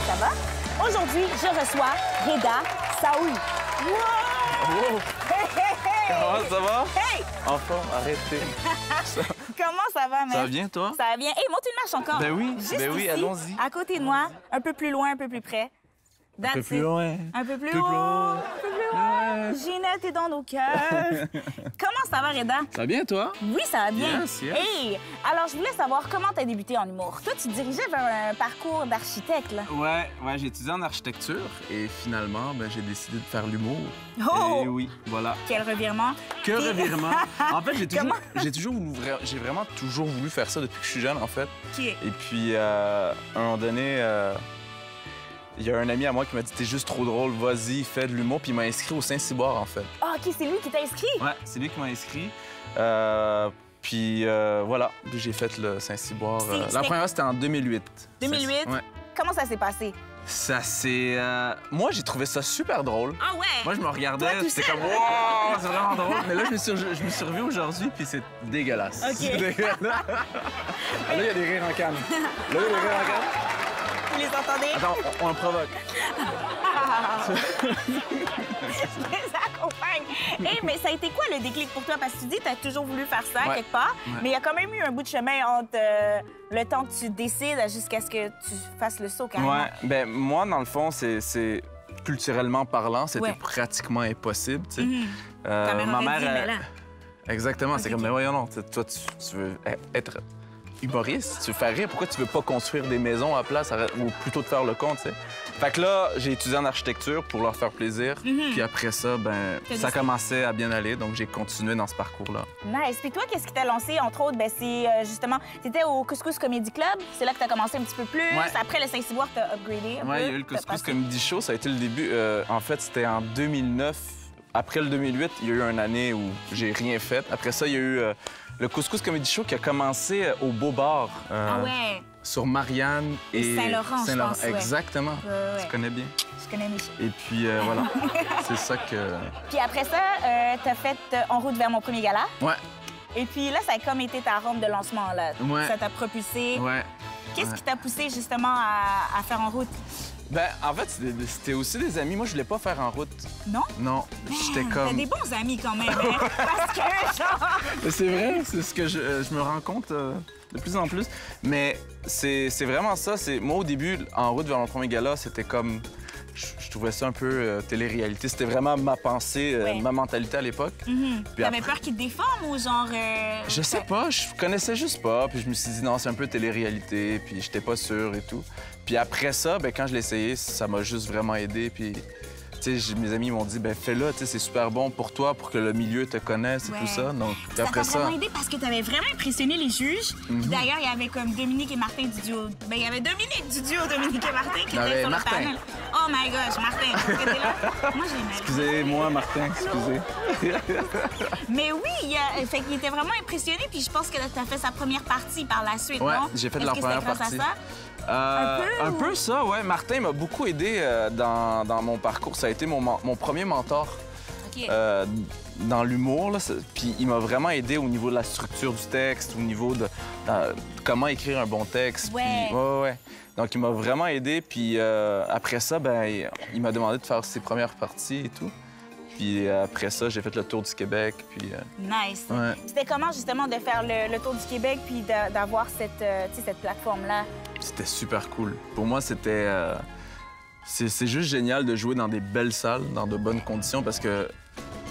ça va? Aujourd'hui, je reçois Reda Saoui. Wow! Oh. Hey, hey, hey! Comment ça va? Hey! Enfin, arrêtez. Comment ça va, mec? Ça va bien, toi? Ça va bien. Hey, monte une marche encore. Ben oui, Juste ben oui, ici, allons-y. à côté de moi, un peu plus loin, un peu plus près. Un peu plus loin. Un peu plus Plus haut. loin. Un peu plus loin. Ginette est dans nos cœurs. Comment ça va, Reda? Ça va bien, toi? Oui, ça va bien. Yes, yes. Hey, alors je voulais savoir comment tu as débuté en humour. Toi, tu te dirigeais vers un parcours d'architecte, là. Ouais, j'ai étudié en architecture et finalement, j'ai décidé de faire l'humour. Oh! Et oui, voilà. Quel revirement. Que Puis- revirement. En fait, Comment? j'ai vraiment toujours voulu faire ça depuis que je suis jeune, en fait. OK. Et puis, à un moment donné, il y a un ami à moi qui m'a dit « T'es juste trop drôle, vas-y, fais de l'humour ». Puis il m'a inscrit au Saint-Cyboire, en fait. Ah, OK, c'est lui qui t'a inscrit? Ouais, c'est lui qui m'a inscrit. Puis voilà, puis j'ai fait le Saint-Cyboire. C'était- La première fois, c'était en 2008. 2008? Ouais. Comment ça s'est passé? Ça, c'est... Moi, j'ai trouvé ça super drôle. Ah ouais? Moi, je me regardais, Toi, tout j'étais seul? comme « Wow, c'est vraiment drôle ». Mais là, je me suis revu aujourd'hui, puis c'est dégueulasse. OK. C'est dégueulasse. Là, il y a des rires en canne. Là, il y a des rires en canne. Vous les entendez? Attends, on le provoque. Je les accompagne. Hey, mais ça a été quoi le déclic pour toi? Parce que tu dis que tu as toujours voulu faire ça Ouais. quelque part, Ouais. mais il y a quand même eu un bout de chemin entre le temps que tu décides jusqu'à ce que tu fasses le saut, carrément. Ouais, ben moi, dans le fond, c'est culturellement parlant, c'était Ouais. pratiquement impossible, tu sais. Ta mère aurait dit, mais là... Exactement, c'est Ok, comme, ok. mais voyons, non, toi, tu veux être humoriste, tu veux faire rire, pourquoi tu veux pas construire des maisons à place, ou plutôt de faire le compte, tu sais? Fait que là, j'ai étudié en architecture pour leur faire plaisir, puis après ça, T'as ça dit- commençait à bien aller, donc j'ai continué dans ce parcours-là. Nice. Puis toi, qu'est-ce qui t'a lancé, entre autres? Ben, c'est justement, t'étais au Couscous Comedy Club. C'est là que t'as commencé un petit peu plus. Ouais. Après le Saint-Cyboire, t'as upgradé un peu. Ouais, il y a eu le T'as Couscous passé- Comedy Show, ça a été le début. En fait, c'était en 2009. Après le 2008, il y a eu une année où j'ai rien fait. Après ça, il y a eu le Couscous Comedy Show qui a commencé au Beau Bar. Ah ouais, Sur Marianne et Saint-Laurent, je pense, ouais. Exactement. Ouais. Tu connais bien. je connais Michel. Et puis, voilà. C'est ça que... Puis après ça, t'as fait En route vers mon premier gala. Ouais, Et puis là, ça a comme été ta rampe de lancement, là. Ouais. Ça t'a propulsé. ouais. Qu'est-ce qui t'a poussé, justement, à faire En route? Ben, en fait, c'était aussi des amis. Moi, je voulais pas faire en route. Non? Non, j'étais T'as comme... des bons amis, quand même, hein? Parce que, genre... Mais c'est vrai, c'est ce que je me rends compte de plus en plus. Mais c'est vraiment ça. Moi, au début, En route vers mon premier gala, c'était comme... Je trouvais ça un peu télé-réalité. C'était vraiment ma pensée, Ouais. ma mentalité à l'époque. Puis T'avais après- peur qu'ils te déforment ou genre... Je sais pas, je connaissais juste pas. Puis je me suis dit, non, c'est un peu télé-réalité. Puis j'étais pas sûr et tout. Puis après ça, ben, quand je l'ai essayé, ça m'a juste vraiment aidé. Puis, tu sais, mes amis m'ont dit, ben fais-le, tu sais, c'est super bon pour toi, pour que le milieu te connaisse et Ouais. tout ça. Donc, puis Ça après t'a vraiment aidé parce que t'avais vraiment impressionné les juges. Puis d'ailleurs, il y avait comme Dominique et Martin du duo. Ben, il y avait Dominique du duo, Dominique et Martin, qui Il y étaient avait sur Martin. le panel. Oh my gosh, Martin, est-ce que t'es là? Moi, je l'aimais. Excusez-moi, Martin, excusez. Mais oui, fait qu'il était vraiment impressionné, puis je pense que t'as fait sa première partie par la suite, Ouais, non? j'ai fait de Est-ce la que première c'était grâce partie. à ça? Un ou- peu ça, ouais. Martin m'a beaucoup aidé dans mon parcours. Ça a été mon premier mentor OK. dans l'humour. Là. Puis il m'a vraiment aidé au niveau de la structure du texte, au niveau de comment écrire un bon texte. Ouais. Puis, ouais. Donc il m'a vraiment aidé. Puis après ça, ben, il m'a demandé de faire ses premières parties et tout. Puis après ça, j'ai fait le tour du Québec. Puis Nice. ouais. C'était comment, justement, de faire le tour du Québec puis d'avoir cette, tu sais, cette plateforme-là? C'était super cool. Pour moi, c'était... c'est juste génial de jouer dans des belles salles, dans de bonnes conditions, parce que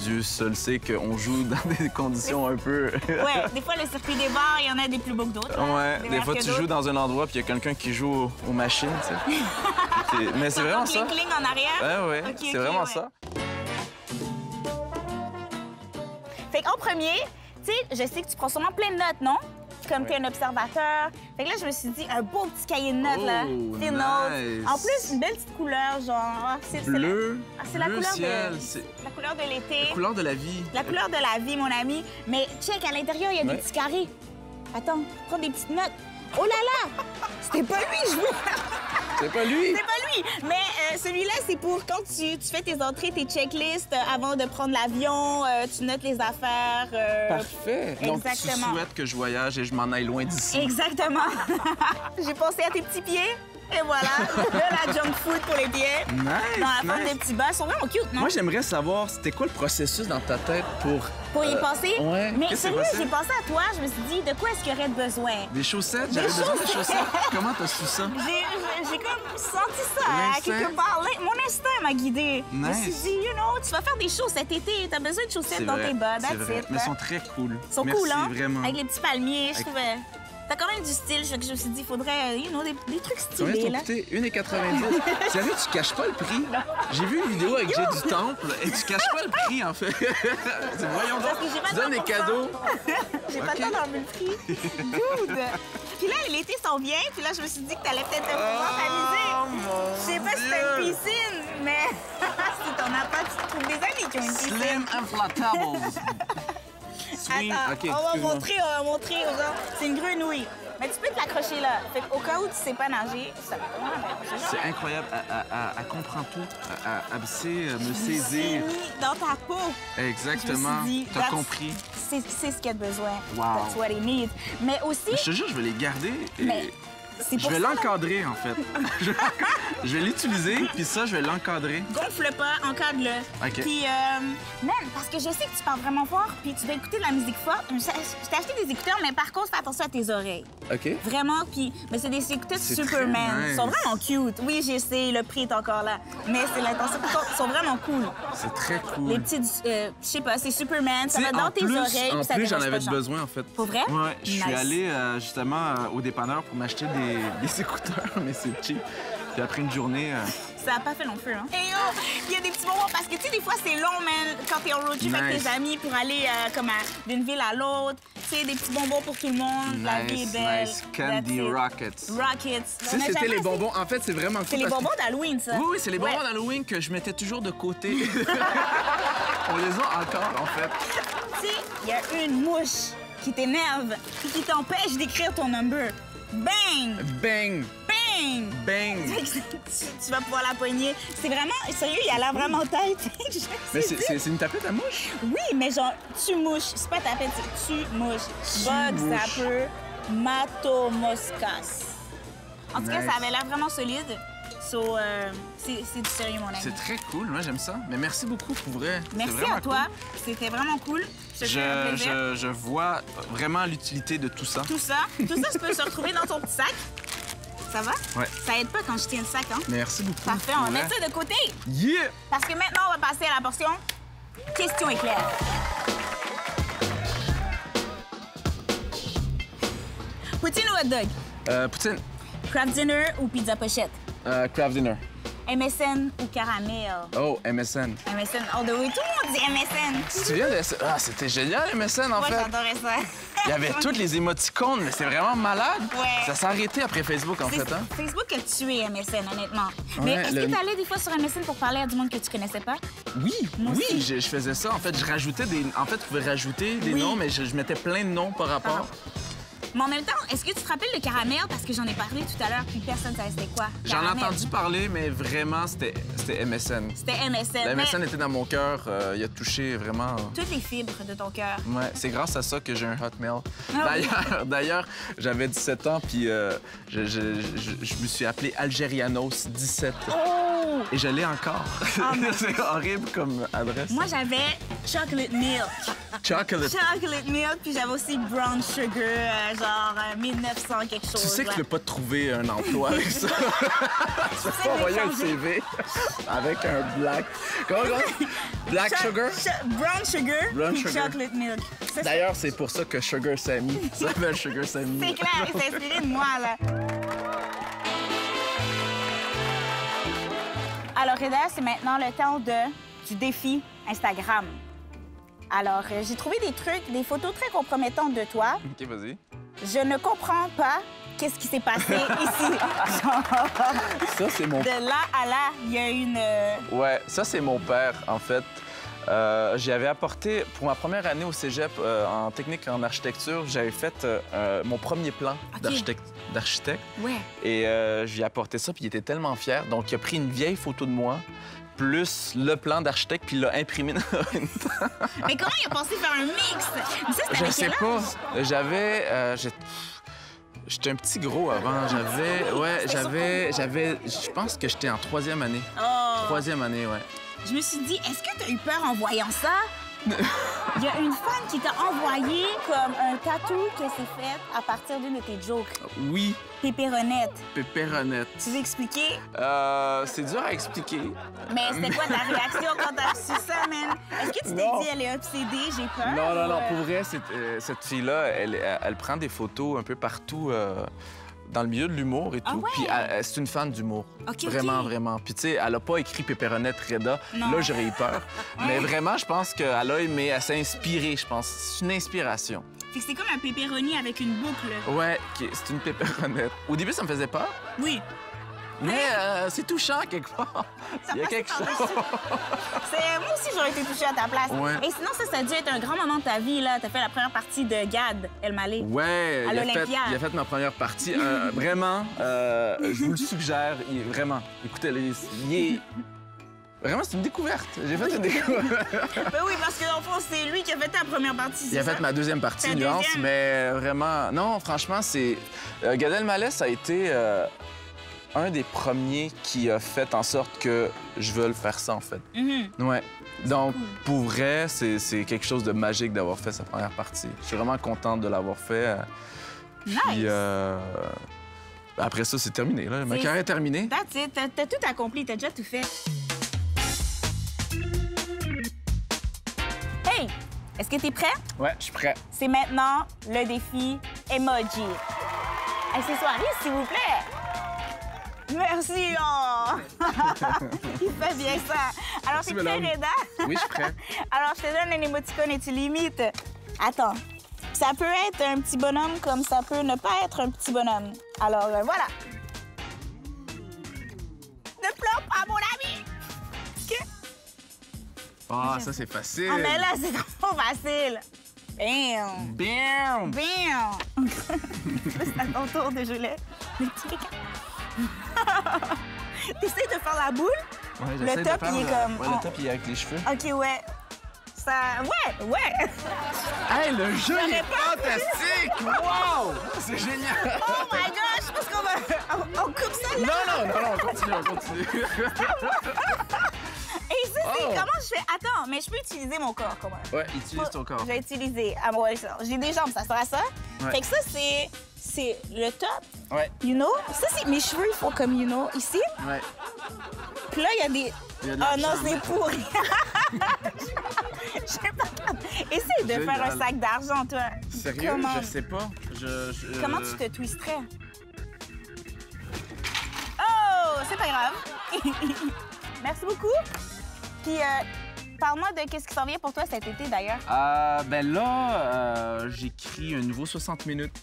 Dieu seul sait qu'on joue dans des conditions un peu... Ouais, des fois, le circuit des bars, il y en a des plus beaux que d'autres. hein. Ouais, des meilleurs fois, que tu d'autres. joues dans un endroit, puis il y a quelqu'un qui joue aux machines, tu sais. Mais c'est vraiment ça. Cling en arrière. Ouais, Ok, c'est ok, vraiment ouais. ça. Fait qu'en premier, tu sais, je sais que tu prends sûrement plein de notes, non? Comme tu es un observateur. Fait que là, je me suis dit, un beau petit cahier de notes, là. Oh, Tes nice. notes. En plus, une belle petite couleur, genre. Bleu, c'est la bleu couleur ciel, de... c'est La couleur de l'été. la couleur de la vie. La couleur de la vie, mon ami. Mais check, à l'intérieur, il y a Ouais. des petits carrés. Attends, prends des petites notes. Oh là là! C'était pas lui, je veux. C'est pas lui. C'est pas lui! Mais celui-là, c'est pour quand tu fais tes entrées, tes checklists avant de prendre l'avion, tu notes les affaires. Parfait. Donc, tu Exactement. souhaites que je voyage et je m'en aille loin d'ici. Exactement. J'ai pensé à tes petits pieds. Et voilà, la junk food pour les pieds. Nice, Dans la forme nice. des petits bas. Ils sont vraiment cute, non? Moi, j'aimerais savoir, c'était quoi le processus dans ta tête Pour y passer? ouais. Mais Qu'est-ce qui s'est sérieux, passé? j'ai pensé à toi. Je me suis dit, de quoi est-ce qu'il y aurait besoin? Des chaussettes? J'avais besoin de chaussettes. Comment t'as su ça? J'ai comme senti ça à L'instinct? quelque part. Mon instinct m'a guidée. Je me suis Nice. dit, tu vas faire des choses cet été. T'as besoin de chaussettes dans tes bas. c'est That's vrai. it. Mais ils sont très cool. Ils sont Merci, cool, hein? vraiment. Avec les petits palmiers, je Avec- trouvais. T'as quand même du style, je me suis dit, il faudrait, des trucs Combien stylés, t'ont là. coûté? 1,90. Sérieux, tu caches pas le prix? J'ai vu une vidéo avec Jay du Temple et tu caches pas le prix, en fait. Voyons Parce donc, que j'ai pas tu le donnes des temps pour ça. cadeaux. J'ai pas Ok. le temps d'enlever le prix. Dude! Puis là, l'été s'en vient, puis là, je me suis dit que t'allais peut-être pouvoir t'amuser. mon Je sais pas si t'as une piscine, mais si t'en as pas, tu te trouves des amis qui ont une piscine. Slim Inflatables. Swing. Attends, OK, on va excuse-moi. montrer aux gens. C'est une grenouille. Mais tu peux te l'accrocher là. Fait au cas où tu sais pas nager, ça va vraiment bien. C'est incroyable. Elle comprend tout. Elle sait me saisir. mis dans ta peau. Exactement. Je me suis dit, T'as that's- compris. C'est ce qu'il y a de besoin. Wow. That's what it needs. Mais aussi, Je te jure, je vais les garder et mais c'est je pour vais ça, là, l'encadrer, en fait. Je vais l'utiliser, puis ça, je vais l'encadrer. gonfle pas, encadre-le. OK. Puis, man, parce que je sais que tu parles vraiment fort, puis tu dois écouter de la musique forte. Je t'ai acheté des écouteurs, mais par contre, fais attention à tes oreilles. OK. Vraiment, puis, mais c'est des écouteurs C'est Superman. très nice. Ils sont vraiment cute. Oui, je sais, le prix est encore là. Mais c'est l'intention. Ils sont vraiment cool. C'est très cool. Les petites, je sais pas, c'est Superman, ça Tu sais, va dans tes oreilles. En puis ça plus, j'en dérange avais pas, genre. besoin, en fait. Pour vrai? Ouais, je suis Nice. allé justement au dépanneur pour m'acheter des écouteurs, mais c'est cheap. Puis après une journée, Ça n'a pas fait long feu, hein? Et oh, il y a des petits bonbons parce que, tu sais, des fois, c'est long, man, quand t'es en road trip avec Nice. tes amis pour aller d'une ville à l'autre. Tu sais, des petits bonbons pour tout le monde. La vie est nice, belle. nice. Candy That's it. Rockets. Rockets. Ça, On a c'était jamais les assez- bonbons. En fait, c'est vraiment cool. C'est les parce que- bonbons d'Halloween, ça. Oui, oui, c'est les bonbons Ouais. d'Halloween que je mettais toujours de côté. On les a encore, en fait. Tu sais, il y a une mouche qui t'énerve et qui t'empêche d'écrire ton number. Bang! Bang! Bang! Bang! Tu vas pouvoir la poigner. C'est vraiment... Sérieux, il a l'air vraiment tête. Je Mais sais c'est une tapette à mouche? Oui, mais genre, tu mouches. C'est pas tapette, c'est tu mouches. Bug, mouches. sapeur, matomoscas. En tout cas, Nice. ça avait l'air vraiment solide. So, c'est du sérieux, mon ami. C'est très cool, moi j'aime ça. Mais merci beaucoup pour vrai. C'est Merci vraiment à toi. C'était vraiment cool. Je te fais un cool. plaisir. Je vois vraiment l'utilité de tout ça. Tout ça peut se retrouver dans ton petit sac. Ça va? Ouais. Ça aide pas quand je tiens le sac, hein? Merci beaucoup. Parfait, on va pour mettre vrai. ça de côté. Yeah! Parce que maintenant, on va passer à la portion question éclair. Poutine ou hot dog? Poutine, Craft dinner ou pizza pochette? craft dinner. MSN ou caramel? Oh, MSN. MSN all the way. Tout le monde dit MSN. Tu te souviens de ça? Ah, c'était génial, MSN, en Moi, fait. j'adorais ça. Il y avait toutes les émoticônes, mais c'est vraiment malade. Ouais. Ça s'est arrêté après Facebook, en C'est- fait, hein? Facebook a tué MSN, honnêtement. Mais Ouais, est-ce le- que t'allais des fois sur MSN pour parler à du monde que tu connaissais pas? Oui, Moi oui, aussi. je faisais ça. En fait, je rajoutais des... En fait, tu pouvais rajouter des Oui. noms, mais je mettais plein de noms par rapport. Mais en même temps, est-ce que tu te rappelles de caramel? Parce que j'en ai parlé tout à l'heure, puis personne ne savait c'était quoi. J'en ai Caramel. entendu parler, mais vraiment, c'était MSN. C'était MSN. La mais MSN était dans mon cœur. Il a touché vraiment... toutes les fibres de ton cœur. Ouais, c'est grâce à ça que j'ai un Hotmail. Ah oui. D'ailleurs, j'avais 17 ans, puis je me suis appelé Algérianos 17. Oh! Et je l'ai encore. mais- C'est horrible comme adresse. Moi, j'avais chocolate milk. Chocolate. Chocolate milk, puis j'avais aussi brown sugar, genre 1900 quelque chose. Tu sais que ouais. tu peux pas te trouver un emploi avec ça. Tu peux pas envoyer un CV avec un black... Comment? Black sugar? Brown sugar, Brown puis sugar. chocolate milk. Ça, D'ailleurs, c'est pour ça que Sugar Sammy s'appelle Sugar Sammy. c'est clair, c'est inspiré de moi, là. Alors, Reda, c'est maintenant le temps du défi Instagram. Alors, j'ai trouvé des trucs, des photos très compromettantes de toi. OK, vas-y. Je ne comprends pas qu'est-ce qui s'est passé ici. Genre, Ça, c'est mon... de là à là, il y a une... Ouais, ça, c'est mon père, en fait. J'y avais apporté, pour ma première année au cégep en technique en architecture, j'avais fait mon premier plan OK. d'architecte. Ouais. Et je lui ai apporté ça, puis il était tellement fier. Donc, il a pris une vieille photo de moi, plus le plan d'architecte, puis il l'a imprimé dans une... Mais comment il a pensé faire un mix? Mais ça, c'était Je avec sais quel pas. âge? J'avais... J'étais un petit gros avant. Je pense que j'étais en 3e année. Oh. 3e année, ouais. Je me suis dit, est-ce que t'as eu peur en voyant ça? Il y a une fan qui t'a envoyé comme un tatou que c'est fait à partir d'une de tes jokes. Oui, Pépéronnette. pépéronnette. Tu veux expliquer? C'est dur à expliquer. Mais c'était quoi ta réaction quand t'as reçu ça, man? Est-ce que tu t'es Non. dit, elle est obsédée, j'ai peur? Non. Pour vrai, cette fille-là, elle prend des photos un peu partout dans le milieu de l'humour et tout. Ah ouais? Puis c'est une fan d'humour. OK, Vraiment, OK. vraiment. Puis tu sais, elle a pas écrit Pépéronnette Reda. Non. Là, j'aurais eu peur. Mais vraiment, je pense qu'elle a aimé, elle s'est inspirée, je pense. C'est une inspiration. Fait que c'est comme un pépéroni avec une boucle. Ouais, c'est une Pépéronnette. Au début, ça me faisait peur. Oui. Mais c'est touchant quelque part. Ça Il y a passe quelque par-dessus. chose. Moi aussi, j'aurais été touchée à ta place. Ouais. Et sinon, ça a dû être un grand moment de ta vie, là. T'as fait la première partie de Gad Elmaleh. Ouais, À l'Olympia. il a fait ma première partie. Vraiment, je vous le suggère. Vraiment, écoutez, vraiment, c'est une découverte. J'ai fait une découverte. Ben oui, parce que dans le fond, c'est lui qui a fait ta première partie. Il a c'est fait ça? ma deuxième partie, Ta nuance, deuxième. mais vraiment, non, franchement, c'est. Gad Elmaleh, ça a été un des premiers qui a fait en sorte que je veuille faire ça, en fait. Mhm. Ouais. Donc, pour vrai, c'est quelque chose de magique d'avoir fait sa première partie. Je suis vraiment contente de l'avoir fait. Nice. Puis, après ça, c'est terminé. Là. Ma C'est- carrière est terminée. That's it. T'as tout accompli. T'as déjà tout fait. Hey! Est-ce que t'es prêt? Ouais, je suis prêt. C'est maintenant le défi emoji. Accessoiriste, s'il vous plaît. Merci, oh! Il fait bien ça. Alors, t'es prêt, madame. Reda? Oui, je suis prêt. Alors, je te donne un émoticône et tu l'imites. Attends. Ça peut être un petit bonhomme comme ça peut ne pas être un petit bonhomme. Alors, voilà. Ne pleure pas, mon ami! OK? Ah, ça, c'est facile. Ah, mais là, c'est trop facile. Bam! Bam! Bam! C'est à ton tour de jouer le petit caca. T'essaies de faire la boule? Ouais, Le j'essaie de top, faire il est comme- Ouais, le top, il est avec les cheveux. OK, ouais. Ça... Ouais! Hey, le jeu, il est J'aurais pas- fantastique! Wow! C'est génial! Oh my gosh! Je pense qu'on va... On coupe ça, là! Non, on continue. Et ça, c'est... Oh. Comment je fais? Attends, mais je peux utiliser mon corps, comment? Ouais, utilise ton corps. Je vais utiliser... Ah, bon, j'ai des jambes, ça sera ça? Ouais. Fait que ça, c'est le top, Ouais, you know? Ça, c'est mes cheveux, ils font comme, you know, ici. ouais. Puis là, il y a des... Il y a de Oh la non, charme. c'est pourri! Je sais pas comment... Essaye de faire un Génial. sac d'argent, toi. Sérieux? Comment, Je sais pas. comment tu te twisterais? Oh! C'est pas grave. Merci beaucoup. Puis, parle-moi de qu'est-ce qui s'en vient pour toi cet été, d'ailleurs. Ben là, j'écris un nouveau 60 minutes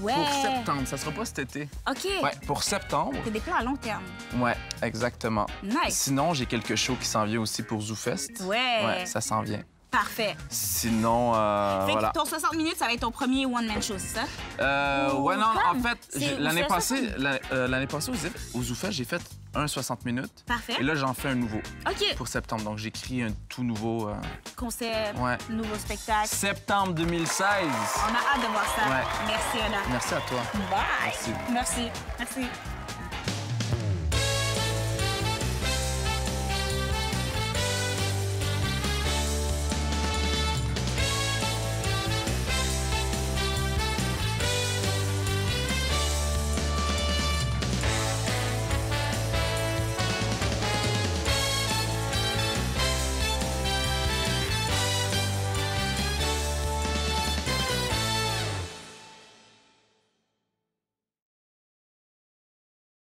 Ouais. pour septembre. Ça sera pas cet été. OK. Ouais, pour septembre. C'est des plans à long terme. Ouais, exactement. Nice. Sinon, j'ai quelques shows qui s'en viennent aussi pour ZooFest. Ouais. Ouais, ça s'en vient. Parfait. Sinon, Fait voilà. que ton 60 minutes, ça va être ton premier one-man show, c'est ça? Ouais, non, Comme? en fait, C'est- l'année c'est passée, au ZooFest, j'ai fait un 60 minutes. Parfait. Et là, j'en fais un nouveau OK. pour septembre. Donc, j'écris un tout nouveau. Concept, Ouais. nouveau spectacle. Septembre 2016. On a hâte de voir ça. Ouais. Merci, Anna. Merci à toi. Bye. Merci. Merci. Merci.